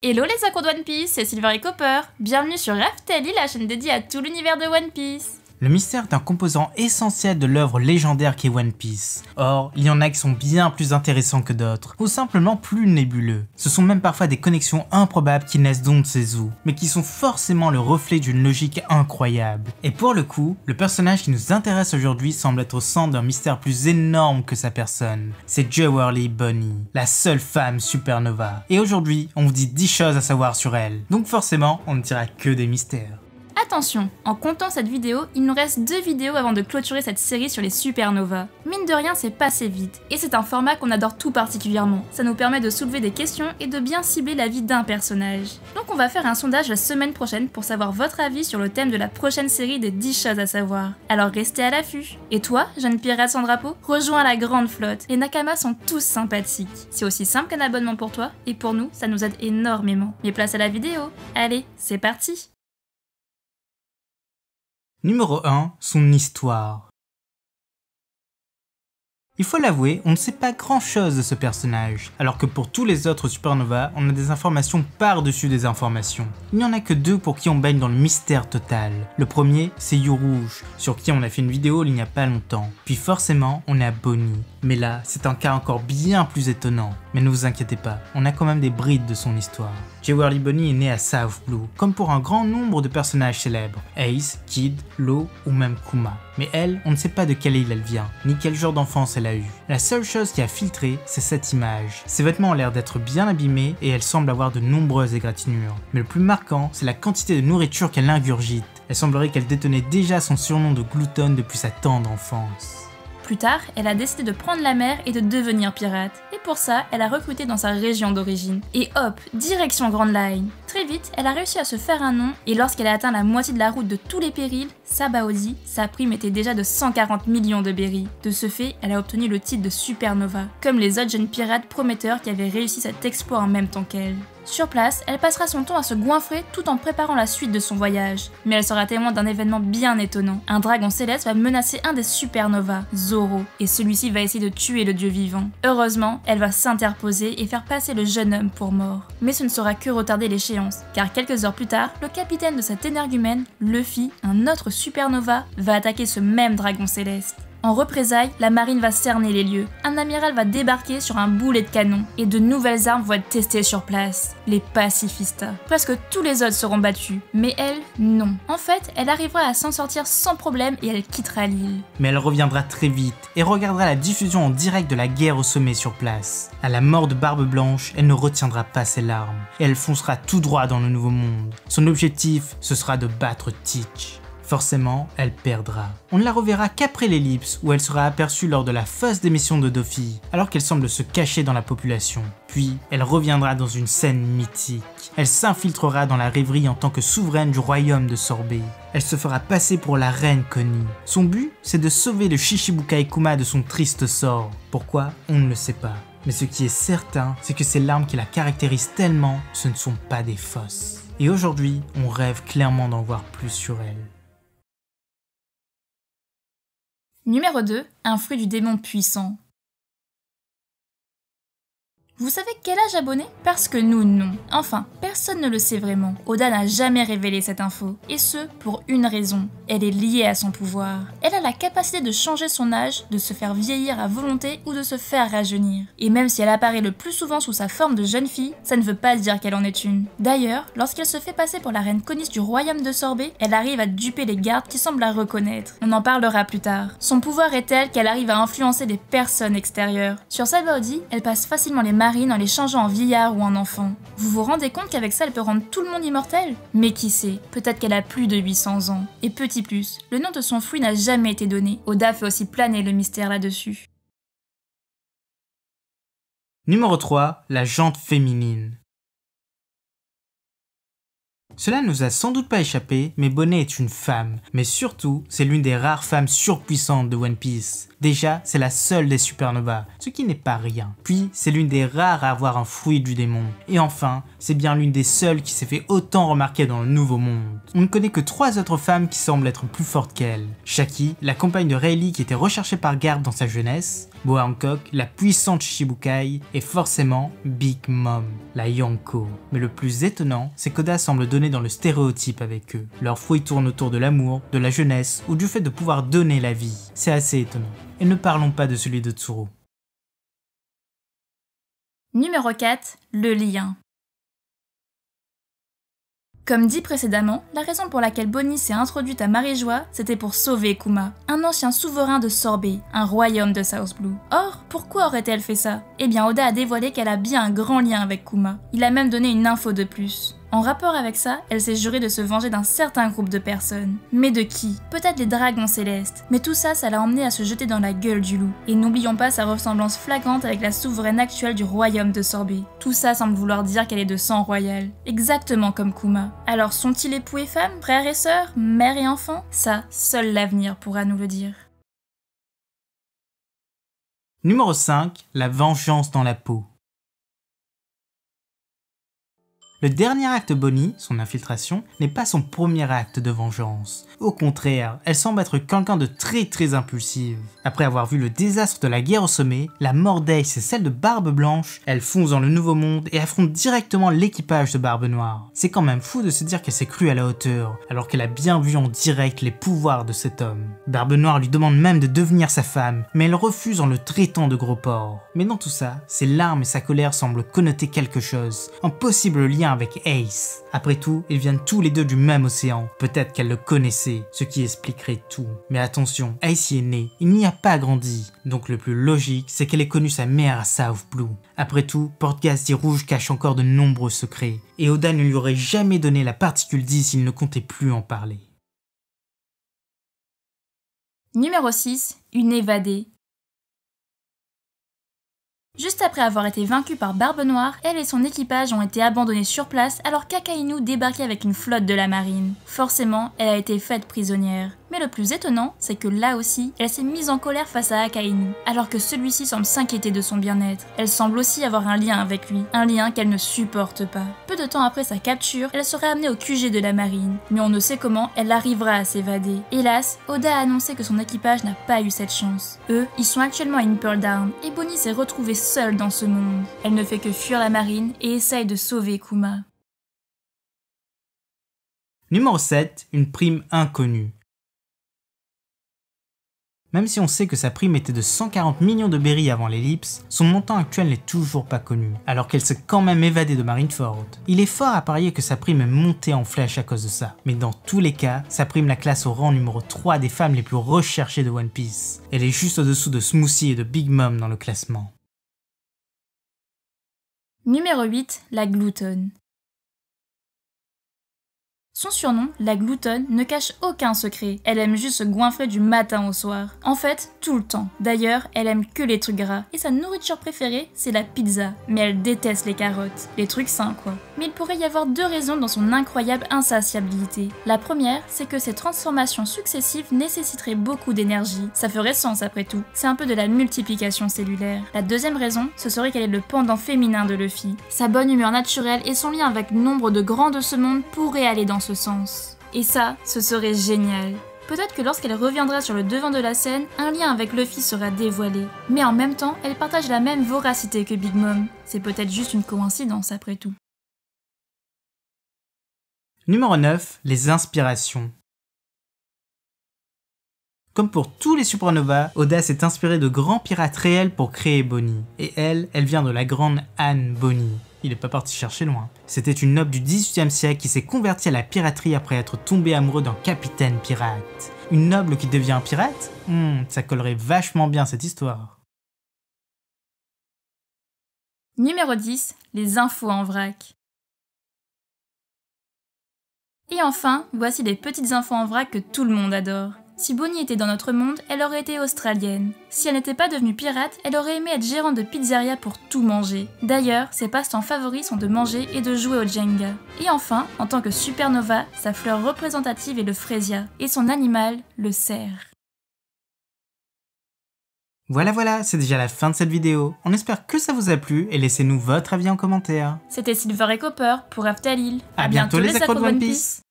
Hello les accros de One Piece, c'est Silver et Copper. Bienvenue sur Raftelli, la chaîne dédiée à tout l'univers de One Piece. Le mystère est un composant essentiel de l'œuvre légendaire qu'est One Piece. Or, il y en a qui sont bien plus intéressants que d'autres, ou simplement plus nébuleux. Ce sont même parfois des connexions improbables qui naissent d'on ne sait où, mais qui sont forcément le reflet d'une logique incroyable. Et pour le coup, le personnage qui nous intéresse aujourd'hui semble être au centre d'un mystère plus énorme que sa personne. C'est Jewelry Bunny, la seule femme supernova. Et aujourd'hui, on vous dit 10 choses à savoir sur elle. Donc forcément, on ne dira que des mystères. Attention, en comptant cette vidéo, il nous reste 2 vidéos avant de clôturer cette série sur les supernovas. Mine de rien, c'est passé vite, et c'est un format qu'on adore tout particulièrement. Ça nous permet de soulever des questions et de bien cibler la vie d'un personnage. Donc on va faire un sondage la semaine prochaine pour savoir votre avis sur le thème de la prochaine série des 10 choses à savoir. Alors restez à l'affût. Et toi, jeune pirate sans drapeau, rejoins la grande flotte. Les Nakamas sont tous sympathiques. C'est aussi simple qu'un abonnement pour toi, et pour nous, ça nous aide énormément. Mais place à la vidéo. Allez, c'est parti! Numéro 1, son histoire. Il faut l'avouer, on ne sait pas grand chose de ce personnage, alors que pour tous les autres supernovas, on a des informations par-dessus des informations. Il n'y en a que 2 pour qui on baigne dans le mystère total. Le premier, c'est You-Rouge, sur qui on a fait une vidéo il n'y a pas longtemps. Puis forcément, on est à Bonnie. Mais là, c'est un cas encore bien plus étonnant. Mais ne vous inquiétez pas, on a quand même des brides de son histoire. Jewelry Bunny est née à South Blue, comme pour un grand nombre de personnages célèbres, Ace, Kid, Law ou même Kuma. Mais elle, on ne sait pas de quelle île elle vient, ni quel genre d'enfance elle a eu. La seule chose qui a filtré, c'est cette image. Ses vêtements ont l'air d'être bien abîmés et elle semble avoir de nombreuses égratignures. Mais le plus marquant, c'est la quantité de nourriture qu'elle ingurgite. Elle semblerait qu'elle détenait déjà son surnom de gloutonne depuis sa tendre enfance. Plus tard, elle a décidé de prendre la mer et de devenir pirate. Et pour ça, elle a recruté dans sa région d'origine. Et hop, direction Grand Line. Très vite, elle a réussi à se faire un nom, et lorsqu'elle a atteint la moitié de la route de tous les périls, Sabaody, sa prime était déjà de 140 millions de berries. De ce fait, elle a obtenu le titre de supernova, comme les autres jeunes pirates prometteurs qui avaient réussi cet exploit en même temps qu'elle. Sur place, elle passera son temps à se goinfrer tout en préparant la suite de son voyage. Mais elle sera témoin d'un événement bien étonnant. Un dragon céleste va menacer un des supernovas, Zoro, et celui-ci va essayer de tuer le dieu vivant. Heureusement, elle va s'interposer et faire passer le jeune homme pour mort. Mais ce ne sera que retarder l'échéance, car quelques heures plus tard, le capitaine de cet énergumène, Luffy, un autre supernova, va attaquer ce même dragon céleste. En représailles, la marine va cerner les lieux. Un amiral va débarquer sur un boulet de canon et de nouvelles armes vont être testées sur place. Les pacifistas. Presque tous les autres seront battus, mais elle, non. En fait, elle arrivera à s'en sortir sans problème et elle quittera l'île. Mais elle reviendra très vite et regardera la diffusion en direct de la guerre au sommet sur place. À la mort de Barbe Blanche, elle ne retiendra pas ses larmes et elle foncera tout droit dans le nouveau monde. Son objectif, ce sera de battre Teach. Forcément, elle perdra. On ne la reverra qu'après l'ellipse, où elle sera aperçue lors de la fausse démission de Doffy, alors qu'elle semble se cacher dans la population. Puis, elle reviendra dans une scène mythique. Elle s'infiltrera dans la rêverie en tant que souveraine du royaume de Sorbet. Elle se fera passer pour la reine Connie. Son but, c'est de sauver le Shichibukai Kuma de son triste sort. Pourquoi? On ne le sait pas. Mais ce qui est certain, c'est que ces larmes qui la caractérisent tellement, ce ne sont pas des fausses. Et aujourd'hui, on rêve clairement d'en voir plus sur elle. Numéro 2, un fruit du démon puissant. Vous savez quel âge abonné? Parce que nous, non. Enfin, personne ne le sait vraiment. Oda n'a jamais révélé cette info. Et ce, pour une raison. Elle est liée à son pouvoir. Elle a la capacité de changer son âge, de se faire vieillir à volonté ou de se faire rajeunir. Et même si elle apparaît le plus souvent sous sa forme de jeune fille, ça ne veut pas dire qu'elle en est une. D'ailleurs, lorsqu'elle se fait passer pour la reine Connis du royaume de Sorbet, elle arrive à duper les gardes qui semblent la reconnaître. On en parlera plus tard. Son pouvoir est tel qu'elle arrive à influencer des personnes extérieures. Sur Sabaody, elle passe facilement les marines en les changeant en vieillard ou en enfant. Vous vous rendez compte qu'avec ça elle peut rendre tout le monde immortel? Mais qui sait, peut-être qu'elle a plus de 800 ans. Et petit plus, le nom de son fruit n'a jamais été donné. Oda fait aussi planer le mystère là-dessus. Numéro 3, la jante féminine. Cela ne nous a sans doute pas échappé, mais Bonnet est une femme. Mais surtout, c'est l'une des rares femmes surpuissantes de One Piece. Déjà, c'est la seule des supernovas, ce qui n'est pas rien. Puis, c'est l'une des rares à avoir un fruit du démon. Et enfin, c'est bien l'une des seules qui s'est fait autant remarquer dans le Nouveau Monde. On ne connaît que 3 autres femmes qui semblent être plus fortes qu'elle. Shaki, la compagne de Rayleigh qui était recherchée par Garp dans sa jeunesse, Boa Hancock, la puissante Shichibukai, et forcément Big Mom, la Yonko. Mais le plus étonnant, c'est qu'Oda semble donner dans le stéréotype avec eux. Leurs fruits tournent autour de l'amour, de la jeunesse ou du fait de pouvoir donner la vie. C'est assez étonnant. Et ne parlons pas de celui de Tsuru. Numéro 4, le lien. Comme dit précédemment, la raison pour laquelle Bonnie s'est introduite à Marie-Joie, c'était pour sauver Kuma, un ancien souverain de Sorbet, un royaume de South Blue. Or, pourquoi aurait-elle fait ça? Eh bien, Oda a dévoilé qu'elle a bien un grand lien avec Kuma. Il a même donné une info de plus. En rapport avec ça, elle s'est jurée de se venger d'un certain groupe de personnes. Mais de qui? Peut-être les dragons célestes. Mais tout ça, ça l'a emmené à se jeter dans la gueule du loup. Et n'oublions pas sa ressemblance flagrante avec la souveraine actuelle du royaume de Sorbet. Tout ça semble vouloir dire qu'elle est de sang royal. Exactement comme Kuma. Alors sont-ils époux et femmes, frères et sœurs, mère et enfants? Ça, seul l'avenir pourra nous le dire. Numéro 5, la vengeance dans la peau. Le dernier acte de Bonnie, son infiltration, n'est pas son premier acte de vengeance. Au contraire, elle semble être quelqu'un de très impulsive. Après avoir vu le désastre de la guerre au sommet, la mort d'Ace et celle de Barbe Blanche, elle fonce dans le Nouveau Monde et affronte directement l'équipage de Barbe Noire. C'est quand même fou de se dire qu'elle s'est crue à la hauteur, alors qu'elle a bien vu en direct les pouvoirs de cet homme. Barbe Noire lui demande même de devenir sa femme, mais elle refuse en le traitant de gros porc. Mais dans tout ça, ses larmes et sa colère semblent connoter quelque chose, un possible lien avec Ace. Après tout, ils viennent tous les deux du même océan, peut-être qu'elle le connaissait, ce qui expliquerait tout. Mais attention, Ace y est né, il n'y a pas grandi, donc le plus logique, c'est qu'elle ait connu sa mère à South Blue. Après tout, Portgas dit Rouge cache encore de nombreux secrets, et Oda ne lui aurait jamais donné la particule 10 s'il ne comptait plus en parler. Numéro 6, une évadée. Juste après avoir été vaincue par Barbe Noire, elle et son équipage ont été abandonnés sur place alors qu'Akainu débarquait avec une flotte de la marine. Forcément, elle a été faite prisonnière. Mais le plus étonnant, c'est que là aussi, elle s'est mise en colère face à Akainu, alors que celui-ci semble s'inquiéter de son bien-être. Elle semble aussi avoir un lien avec lui, un lien qu'elle ne supporte pas. Peu de temps après sa capture, elle serait amenée au QG de la marine, mais on ne sait comment elle arrivera à s'évader. Hélas, Oda a annoncé que son équipage n'a pas eu cette chance. Eux, ils sont actuellement à une Pearl Down, et Bonnie s'est retrouvée seule dans ce monde. Elle ne fait que fuir la marine et essaye de sauver Kuma. Numéro 7, une prime inconnue. Même si on sait que sa prime était de 140 millions de berries avant l'ellipse, son montant actuel n'est toujours pas connu, alors qu'elle s'est quand même évadée de Marineford. Il est fort à parier que sa prime est montée en flèche à cause de ça, mais dans tous les cas, sa prime la classe au rang numéro 3 des femmes les plus recherchées de One Piece. Elle est juste au-dessous de Smoothie et de Big Mom dans le classement. Numéro 8, la gloutonne. Son surnom, la gloutonne, ne cache aucun secret. Elle aime juste se goinfrer du matin au soir. En fait, tout le temps. D'ailleurs, elle aime que les trucs gras. Et sa nourriture préférée, c'est la pizza. Mais elle déteste les carottes. Les trucs sains, quoi. Mais il pourrait y avoir 2 raisons dans son incroyable insatiabilité. La première, c'est que ses transformations successives nécessiteraient beaucoup d'énergie. Ça ferait sens après tout. C'est un peu de la multiplication cellulaire. La deuxième raison, ce serait qu'elle est le pendant féminin de Luffy. Sa bonne humeur naturelle et son lien avec nombre de grands de ce monde pourraient aller dans ce sens. Et ça, ce serait génial. Peut-être que lorsqu'elle reviendra sur le devant de la scène, un lien avec Luffy sera dévoilé. Mais en même temps, elle partage la même voracité que Big Mom. C'est peut-être juste une coïncidence après tout. Numéro 9, les inspirations. Comme pour tous les supernovas, Oda s'est inspiré de grands pirates réels pour créer Bonnie. Et elle vient de la grande Anne Bonny. Il n'est pas parti chercher loin. C'était une noble du XVIIIe siècle qui s'est convertie à la piraterie après être tombée amoureux d'un capitaine pirate. Une noble qui devient un pirate? Ça collerait vachement bien cette histoire. Numéro 10, les infos en vrac. Et enfin, voici les petites infos en vrac que tout le monde adore. Si Bonnie était dans notre monde, elle aurait été australienne. Si elle n'était pas devenue pirate, elle aurait aimé être gérante de pizzeria pour tout manger. D'ailleurs, ses passe-temps favoris sont de manger et de jouer au Jenga. Et enfin, en tant que supernova, sa fleur représentative est le frésia, et son animal, le cerf. Voilà, c'est déjà la fin de cette vidéo. On espère que ça vous a plu et laissez-nous votre avis en commentaire. C'était Silver et Copper pour Aftalil. À bientôt les accros de One Piece.